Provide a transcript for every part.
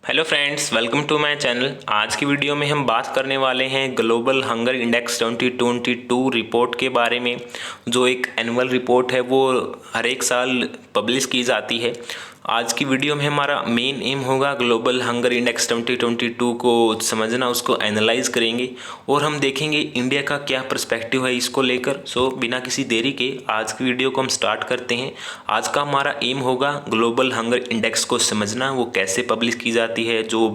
Hello friends, welcome to my channel. आज की video में हम बात करने वाले हैं ग्लोबल हंगर इंडेक्स 2022 रिपोर्ट के बारे में। जो एक एनुअल रिपोर्ट है वो हर एक साल पब्लिश की जाती है। आज की वीडियो में हमारा मेन एम होगा ग्लोबल हंगर इंडेक्स 2022 को समझना, उसको एनालाइज करेंगे और हम देखेंगे इंडिया का क्या पर्सपेक्टिव है इसको लेकर। सो बिना किसी देरी के आज की वीडियो को हम स्टार्ट करते हैं। आज का हमारा एम होगा ग्लोबल हंगर इंडेक्स को समझना, वो कैसे पब्लिश की जाती है, जो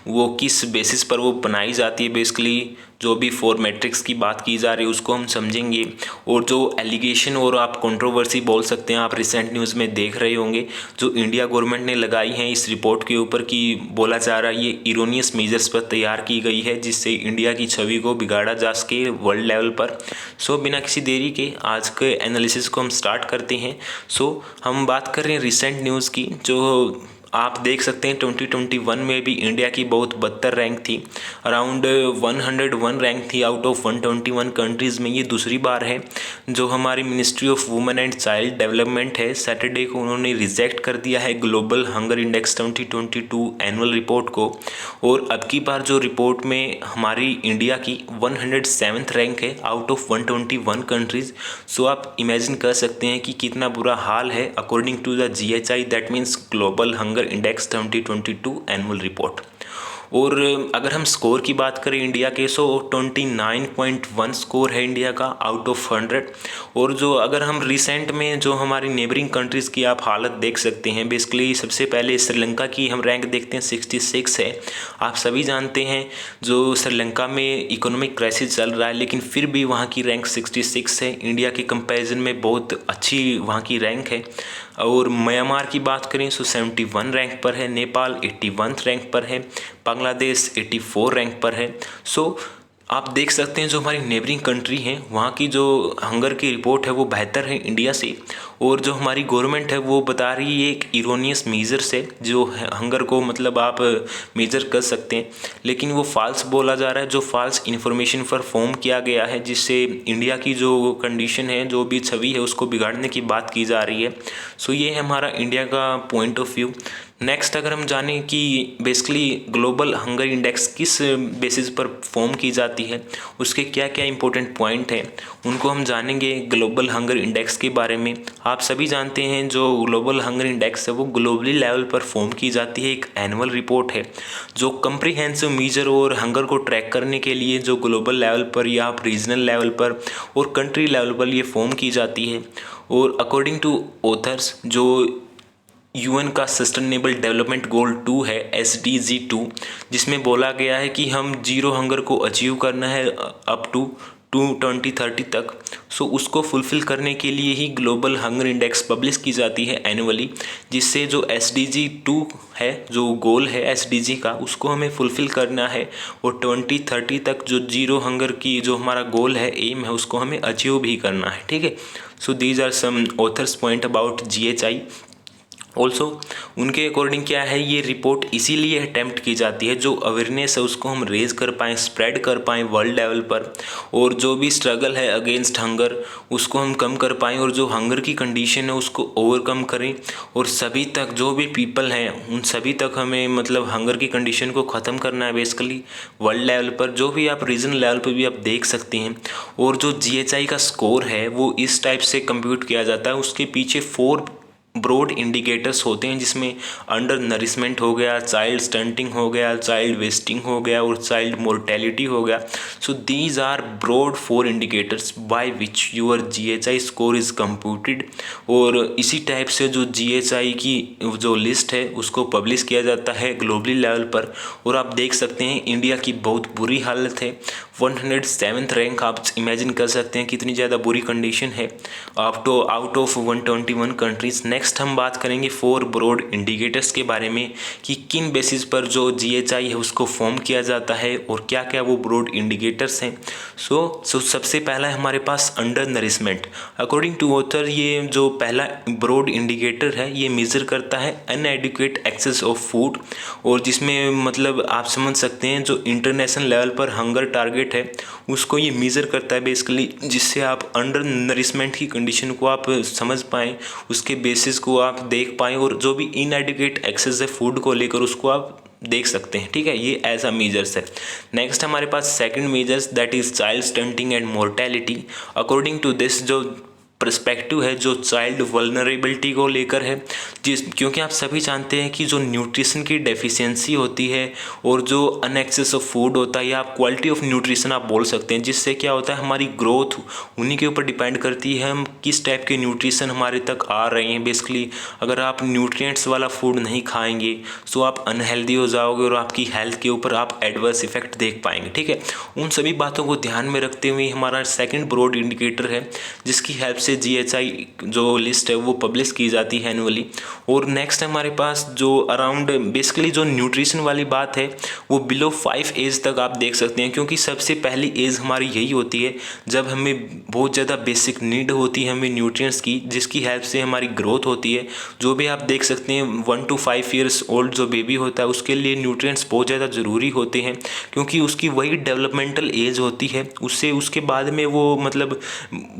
वो किस बेसिस पर वो बनाई जाती है। बेसिकली जो भी 4 मैट्रिक्स की बात की जा रही है उसको हम समझेंगे। और जो एलिगेशन और आप कंट्रोवर्सी बोल सकते हैं, आप रिसेंट न्यूज़ में देख रहे होंगे जो इंडिया गवर्नमेंट ने लगाई है इस रिपोर्ट के ऊपर कि बोला जा रहा है ये इरोनियस मेजर्स पर तैयार की गई है जिससे इंडिया की छवि को बिगाड़ा जा सके वर्ल्ड लेवल पर। सो बिना किसी देरी के आज के एनालिसिस को हम स्टार्ट करते हैं। सो हम बात कर रहे हैं रिसेंट न्यूज़ की। जो आप देख सकते हैं 2021 में भी इंडिया की बहुत बदतर रैंक थी, अराउंड 101 रैंक थी आउट ऑफ 121 कंट्रीज़ में। ये दूसरी बार है जो हमारी ministry of women and child development है, सैटरडे को उन्होंने रिजेक्ट कर दिया है global hunger index 2022 annual report को। और अब की बार जो रिपोर्ट में हमारी इंडिया की 107th रैंक है आउट ऑफ 121 कंट्रीज़। सो आप इमेजिन कर सकते हैं कि कितना बुरा हाल है according to the GHI, that means global hunger index 2022 annual report. और अगर हम स्कोर की बात करें इंडिया के, सो 29.1 स्कोर है इंडिया का आउट ऑफ 100। और जो अगर हम रिसेंट में जो हमारी नेबरिंग कंट्रीज़ की आप हालत देख सकते हैं, बेसिकली सबसे पहले श्रीलंका की हम रैंक देखते हैं 66 है। आप सभी जानते हैं जो श्रीलंका में इकोनॉमिक क्राइसिस चल रहा है, लेकिन फिर भी वहाँ की रैंक 66 है। इंडिया के कंपैरिजन में बहुत अच्छी वहाँ की रैंक है। और म्यांमार की बात करें तो 71 रैंक पर है, नेपाल 81 रैंक पर है, बांग्लादेश 84 रैंक पर है। सो आप देख सकते हैं जो हमारी नेबरिंग कंट्री हैं वहाँ की जो हंगर की रिपोर्ट है वो बेहतर है इंडिया से। और जो हमारी गवर्नमेंट है वो बता रही है एक इरोनियस मेजर से जो हंगर को मतलब आप मेजर कर सकते हैं, लेकिन वो फॉल्स बोला जा रहा है, जो फॉल्स इन्फॉर्मेशन पर फॉर्म किया गया है जिससे इंडिया की जो कंडीशन है, जो भी छवि है उसको बिगाड़ने की बात की जा रही है। सो ये है हमारा इंडिया का पॉइंट ऑफ व्यू। नेक्स्ट अगर हम जानें कि बेसिकली ग्लोबल हंगर इंडेक्स किस बेसिस पर फॉर्म की जाती है, उसके क्या क्या इंपॉर्टेंट पॉइंट हैं, उनको हम जानेंगे ग्लोबल हंगर इंडेक्स के बारे में। आप सभी जानते हैं जो ग्लोबल हंगर इंडेक्स है वो ग्लोबली लेवल पर फॉर्म की जाती है, एक एनुअल रिपोर्ट है जो कम्प्रीहेंसिव मेजर और हंगर को ट्रैक करने के लिए जो ग्लोबल लेवल पर या आप रीजनल लेवल पर और कंट्री लेवल पर ये फॉर्म की जाती है। और अकॉर्डिंग टू ऑथर्स जो UN का सस्टेनेबल डेवलपमेंट गोल 2 है SDG 2, जिसमें बोला गया है कि हम जीरो हंगर को अचीव करना है अप टू 2030 तक। सो उसको फुलफ़िल करने के लिए ही ग्लोबल हंगर इंडेक्स पब्लिश की जाती है एनुअली, जिससे जो SDG 2 है, जो गोल है SDG का, उसको हमें फुलफ़िल करना है और 2030 तक जो जीरो हंगर की जो हमारा गोल है, एम है, उसको हमें अचीव भी करना है। ठीक है। So these are some authors point about GHI। Also उनके अकॉर्डिंग क्या है, ये रिपोर्ट इसीलिए अटैम्प्ट की जाती है जो अवेयरनेस है उसको हम रेज कर पाएँ, स्प्रेड कर पाएँ वर्ल्ड लेवल पर, और जो भी स्ट्रगल है अगेंस्ट हंगर उसको हम कम कर पाएँ, और जो हंगर की कंडीशन है उसको ओवरकम करें, और सभी तक जो भी पीपल हैं उन सभी तक हमें मतलब हंगर की कंडीशन को ख़त्म करना है बेसिकली वर्ल्ड लेवल पर, जो भी आप रीजन लेवल पर भी आप देख सकते हैं। और जो GHI का स्कोर है वो इस टाइप से कंप्यूट किया जाता है, उसके पीछे 4 ब्रॉड इंडिकेटर्स होते हैं जिसमें अंडर नरिशमेंट हो गया, चाइल्ड स्टंटिंग हो गया, चाइल्ड वेस्टिंग हो गया और चाइल्ड मोर्टेलिटी हो गया। So these are broad 4 indicators by which your GHI score is computed. और इसी टाइप से जो GHI की जो लिस्ट है उसको पब्लिश किया जाता है ग्लोबली लेवल पर। और आप देख सकते हैं इंडिया की बहुत बुरी हालत है, 107th रैंक। आप इमेजिन कर सकते हैं कितनी ज़्यादा बुरी कंडीशन है आउट ऑफ 121 कंट्रीज़। नेक्स्ट हम बात करेंगे 4 ब्रॉड इंडिकेटर्स के बारे में कि किन बेसिस पर जो GHI है उसको फॉर्म किया जाता है और क्या क्या वो ब्रॉड इंडिकेटर्स हैं। सो सबसे पहला है हमारे पास undernourishment. According to author ये जो पहला ब्रॉड इंडिकेटर है ये मेज़र करता है अनएडिक्वेट एक्सेस ऑफ फूड, और जिसमें मतलब आप समझ सकते हैं जो इंटरनेशनल लेवल पर हंगर टारगेट है उसको ये मेज़र करता है बेसिकली, जिससे आप अंडर नरिशमेंट की कंडीशन को आप समझ पाएँ, उसके बेसिस को आप देख पाएँ, और जो भी इनएडिक्वेट एक्सेस है फूड को लेकर उसको आप देख सकते हैं। ठीक है, ये एज अ मेजर्स है। नेक्स्ट हमारे पास second measures that is child stunting and mortality. According to this जो पर्सपेक्टिव है जो चाइल्ड वल्नरेबिलिटी को लेकर है, क्योंकि आप सभी जानते हैं कि जो न्यूट्रिशन की डेफिशिएंसी होती है और जो अनएक्सेस ऑफ फूड होता है या आप क्वालिटी ऑफ न्यूट्रिशन आप बोल सकते हैं, जिससे क्या होता है हमारी ग्रोथ उन्हीं के ऊपर डिपेंड करती है हम किस टाइप के न्यूट्रिशन हमारे तक आ रहे हैं। बेसिकली अगर आप न्यूट्रिएंट्स वाला फूड नहीं खाएंगे तो आप अनहेल्दी हो जाओगे और आपकी हेल्थ के ऊपर आप एडवर्स इफेक्ट देख पाएंगे। ठीक है, उन सभी बातों को ध्यान में रखते हुए हमारा सेकंड ब्रॉड इंडिकेटर है जिसकी हेल्प से GHI जो लिस्ट है वो पब्लिश की जाती है एनुअली। और नेक्स्ट हमारे पास जो अराउंड बेसिकली जो न्यूट्रिशन वाली बात है वो बिलो 5 एज तक आप देख सकते हैं, क्योंकि सबसे पहली एज हमारी यही होती है जब हमें बहुत ज़्यादा बेसिक नीड होती है हमें न्यूट्रिएंट्स की, जिसकी हेल्प से हमारी ग्रोथ होती है। जो भी आप देख सकते हैं 1 to 5 ईयर्स ओल्ड जो बेबी होता है उसके लिए न्यूट्रिएंट्स बहुत ज़्यादा ज़रूरी होते हैं, क्योंकि उसकी वही डेवलपमेंटल एज होती है। उसके बाद में वो मतलब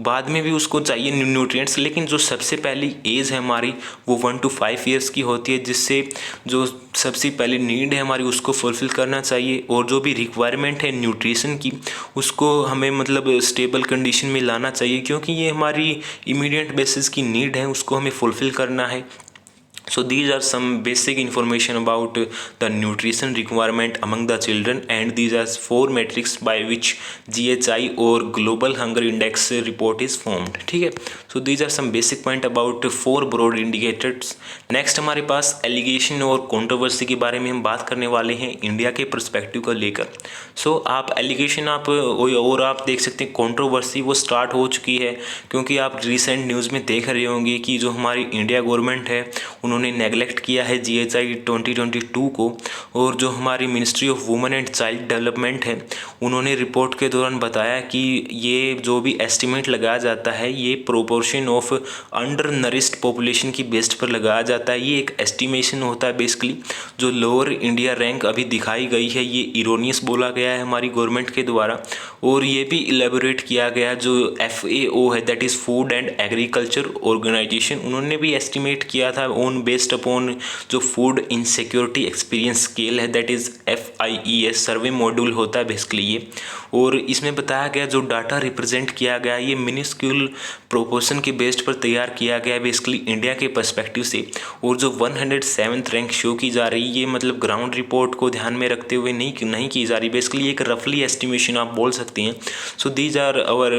बाद में भी उसको चाहिए न्यूट्रिएंट्स, लेकिन जो सबसे पहली एज है हमारी वो 1 to 5 ईयर्स की होती है, जिससे जो सबसे पहली नीड है हमारी उसको फुलफ़िल करना चाहिए और जो भी रिक्वायरमेंट है न्यूट्रिशन की उसको हमें मतलब स्टेबल कंडीशन में लाना चाहिए, क्योंकि ये हमारी इमीडिएट बेसिस की नीड है, उसको हमें फुलफ़िल करना है। So these are some basic information about the nutrition requirement among the children, and these are 4 metrics by which GHI or Global Hunger Index report is formed. ठीक है, so these are some basic point about 4 broad indicators. Next हमारे पास allegation और controversy के बारे में हम बात करने वाले हैं इंडिया के पर्सपेक्टिव को लेकर। सो आप एलिगेशन आप और आप देख सकते हैं कंट्रोवर्सी वो स्टार्ट हो चुकी है, क्योंकि आप रिसेंट न्यूज़ में देख रहे होंगे कि जो हमारी इंडिया गवर्नमेंट है उन्होंने नेगलेक्ट किया है GHI 2022 को, और जो हमारी ministry of women and child development है उन्होंने रिपोर्ट के दौरान बताया कि ये जो भी एस्टिमेट लगाया जाता है ये proportion of under nourished population की बेस्ड पर लगाया जाता है। ये एक एस्टिमेशन होता है बेसिकली। जो लोअर इंडिया रैंक अभी दिखाई गई है ये इरोनियस बोला गया है हमारी गवर्नमेंट के द्वारा, और ये भी इलेबोरेट किया गया जो FAO है that is food and agriculture organization, उन्होंने भी एस्टिमेट किया था ऑन बेस्ड अपॉन जो फूड इनसिक्योरिटी एक्सपीरियंस स्केल है that is FIES survey module होता है बेसिकली ये। और इसमें बताया गया जो डाटा रिप्रेजेंट किया गया ये मिनिस्क्यूल प्रोपोर्शन के बेस्ड पर तैयार किया गया है बेसिकली इंडिया के पर्सपेक्टिव से। और जो 107th रैंक शो की जा रही ये मतलब ग्राउंड रिपोर्ट को ध्यान में रखते हुए नहीं की जा रही, बेसिकली एक रफली एस्टिमेशन आप बोल सकते हैं। So these are our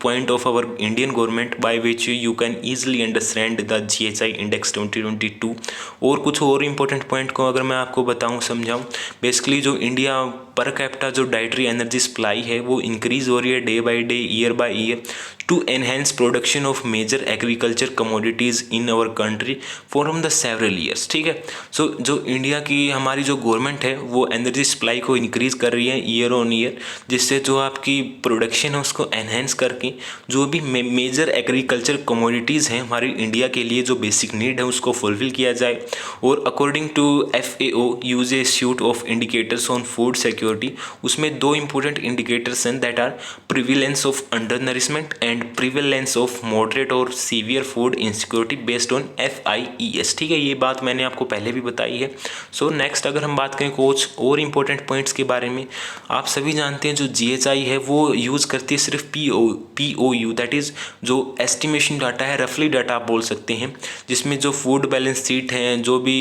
point of our Indian government by which you can easily understand the GHI index 2022। और कुछ और इंपॉर्टेंट पॉइंट को अगर मैं आपको बताऊं समझाऊं, बेसिकली जो इंडिया पर कैपिटा जो डाइटरी एनर्जी सप्लाई है वो इंक्रीज हो रही है day by day year by year to enhance production of major agriculture commodities in our country from the several years. ठीक है, सो जो इंडिया की हमारी जो गवर्नमेंट है वो एनर्जी सप्लाई को इंक्रीज़ कर रही है ईयर ऑन ईयर, जिससे जो आपकी प्रोडक्शन है उसको एनहेंस करके जो भी मेजर एग्रीकल्चर कमोडिटीज़ हैं हमारी इंडिया के लिए जो बेसिक नीड है उसको फुलफिल किया जाए। और according to FAO use a suite of indicators on food security, उसमें 2 इंपॉर्टेंट इंडिकेटर्स हैं that are prevalence of undernourishment and prevalence of moderate और severe food insecurity based on FIES। ठीक है, ये बात मैंने आपको पहले भी बताई है। सो नेक्स्ट अगर हम बात करें कुछ और इम्पोर्टेंट पॉइंट्स के बारे में, आप सभी जानते हैं जो GHI है वो यूज़ करती है सिर्फ POU दैट इज़ जो एस्टिमेशन डाटा है, रफली डाटा आप बोल सकते हैं, जिसमें जो फूड बैलेंस शीट है जो भी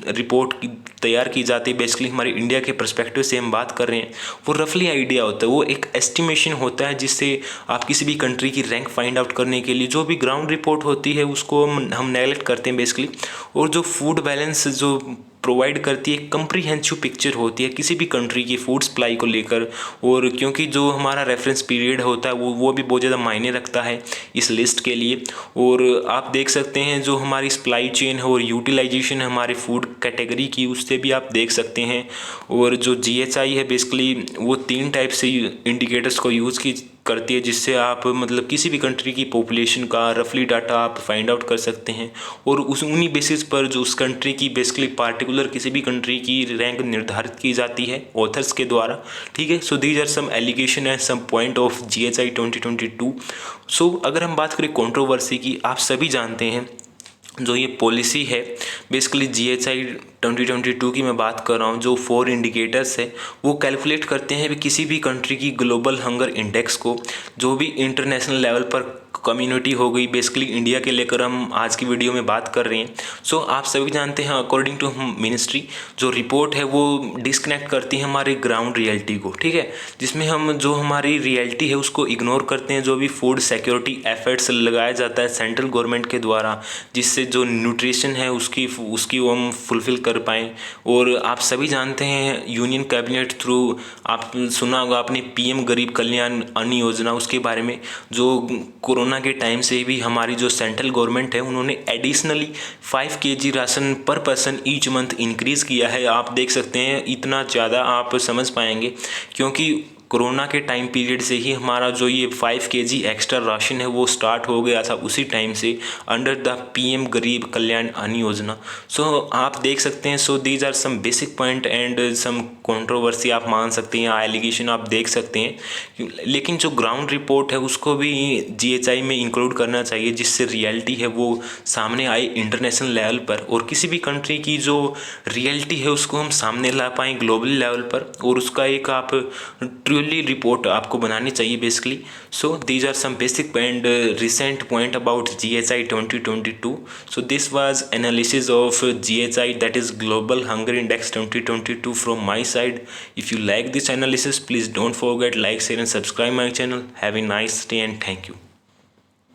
रिपोर्ट तैयार की जाती है बेसिकली हमारी इंडिया के पर्सपेक्टिव से हम बात कर रहे हैं, वो रफली आइडिया होता है, वो एक एस्टिमेशन होता है जिससे आप किसी भी कंट्री की रैंक फाइंड आउट करने के लिए जो भी ग्राउंड रिपोर्ट होती है उसको हम नेगलेक्ट करते हैं बेसिकली। और जो फूड बैलेंस जो प्रोवाइड करती है कम्प्रीहेंसिव पिक्चर होती है किसी भी कंट्री की फूड सप्लाई को लेकर, और क्योंकि जो हमारा रेफरेंस पीरियड होता है वो भी बहुत ज़्यादा मायने रखता है इस लिस्ट के लिए। और आप देख सकते हैं जो हमारी सप्लाई चेन है और यूटिलाइजेशन है हमारे फूड कैटेगरी की उससे भी आप देख सकते हैं। और जो GHI है बेसिकली वो 3 टाइप से इंडिकेटर्स को यूज़ करती है, जिससे आप मतलब किसी भी कंट्री की पॉपुलेशन का रफली डाटा आप फाइंड आउट कर सकते हैं, और उन्हीं बेसिस पर जो उस कंट्री की बेसिकली पार्टिकुलर किसी भी कंट्री की रैंक निर्धारित की जाती है ऑथर्स के द्वारा। ठीक है, so these are some allegation and some point of GHI 2022। So अगर हम बात करें कंट्रोवर्सी की, आप सभी जानते हैं जो ये पॉलिसी है बेसिकली GHI 2022 की मैं बात कर रहा हूँ, जो 4 इंडिकेटर्स है वो कैलकुलेट करते हैं कि किसी भी कंट्री की ग्लोबल हंगर इंडेक्स को, जो भी इंटरनेशनल लेवल पर कम्युनिटी हो गई, बेसिकली इंडिया के लेकर हम आज की वीडियो में बात कर रहे हैं। सो आप सभी जानते हैं अकॉर्डिंग टू मिनिस्ट्री जो रिपोर्ट है वो डिस्कनेक्ट करती है हमारी ग्राउंड रियलिटी को, ठीक है, जिसमें हम जो हमारी रियलिटी है उसको इग्नोर करते हैं। जो भी फूड सिक्योरिटी एफर्ट्स लगाया जाता है सेंट्रल गवर्नमेंट के द्वारा, जिससे जो न्यूट्रिशन है उसकी वो हम फुलफ़िल कर पाएँ। और आप सभी जानते हैं यूनियन कैबिनेट थ्रू आप सुना होगा आपने पीएम गरीब कल्याण अन्न योजना, उसके बारे में जो कोरोना के टाइम से भी हमारी जो सेंट्रल गवर्नमेंट है उन्होंने एडिशनली 5 kg राशन पर पर्सन ईच मंथ इंक्रीज़ किया है। आप देख सकते हैं इतना ज़्यादा आप समझ पाएंगे, क्योंकि कोरोना के टाइम पीरियड से ही हमारा जो ये 5 kg एक्स्ट्रा राशन है वो स्टार्ट हो गया था, उसी टाइम से अंडर द पीएम गरीब कल्याण अन्न योजना। सो आप देख सकते हैं, so these are some basic point and some controversy आप मान सकते हैं, एलिगेशन आप देख सकते हैं। लेकिन जो ग्राउंड रिपोर्ट है उसको भी जीएचआई में इंक्लूड करना चाहिए, जिससे रियलिटी है वो सामने आए इंटरनेशनल लेवल पर, और किसी भी कंट्री की जो रियलिटी है उसको हम सामने ला पाएँ ग्लोबल लेवल पर, और उसका एक आप ट्रूली रिपोर्ट आपको बनानी चाहिए basically. So these are some basic and recent point about GHI 2022. So this was analysis of GHI, that is Global Hunger Index 2022 from my side. If you like this analysis, please don't forget like, share and subscribe my channel. Have a nice day and thank you.